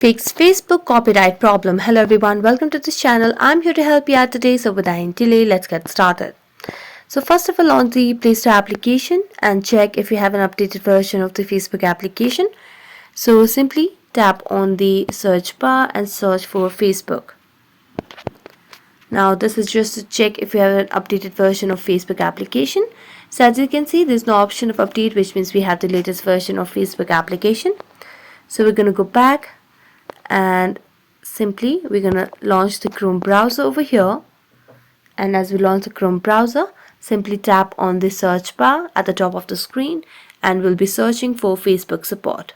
Fix Facebook copyright problem. Hello everyone, welcome to this channel. I'm here to help you out today. So without any delay, let's get started. So first of all, launch the Play Store application and check if you have an updated version of the Facebook application. So simply tap on the search bar and search for Facebook. Now this is just to check if you have an updated version of Facebook application. So as you can see, there's no option of update, which means we have the latest version of Facebook application. So we're going to go back and simply we're going to launch the Chrome browser over here. And as we launch the Chrome browser, simply tap on the search bar at the top of the screen and we'll be searching for Facebook support.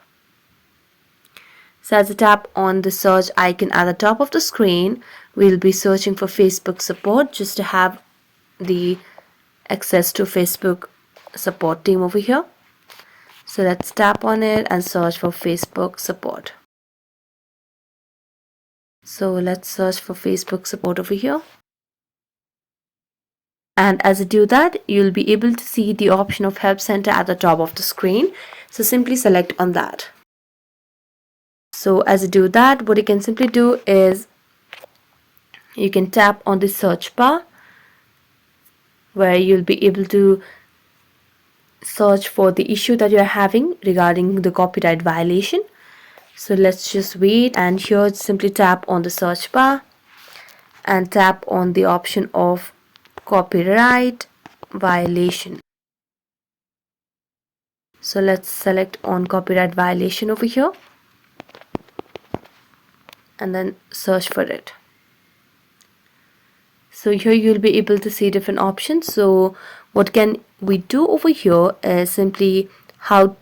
So as we tap on the search icon at the top of the screen, we'll be searching for Facebook support just to have the access to Facebook support team over here. So let's tap on it and search for Facebook support. So let's search for Facebook support over here. And as you do that, you'll be able to see the option of Help Center at the top of the screen. So simply select on that. So as you do that, what you can simply do is you can tap on the search bar where you'll be able to search for the issue that you're having regarding the copyright violation. So let's just wait, and here simply tap on the search bar and tap on the option of copyright violation. So let's select on copyright violation over here and then search for it. So here you'll be able to see different options. So what can we do over here is simply how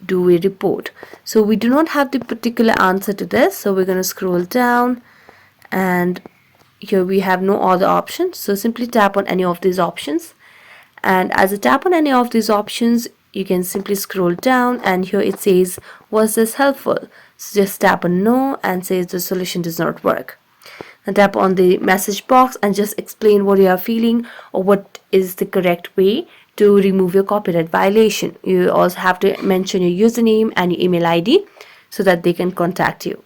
do we report. So we do not have the particular answer to this, so we're going to scroll down and here we have no other options. So simply tap on any of these options, and as you tap on any of these options, you can simply scroll down and here it says, was this helpful? So just tap on no and says the solution does not work. And tap on the message box and just explain what you are feeling or what is the correct way to remove your copyright violation. You also have to mention your username and your email ID so that they can contact you.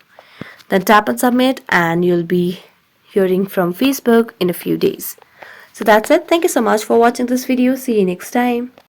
Then tap on submit and you'll be hearing from Facebook in a few days. So that's it. Thank you so much for watching this video. See you next time.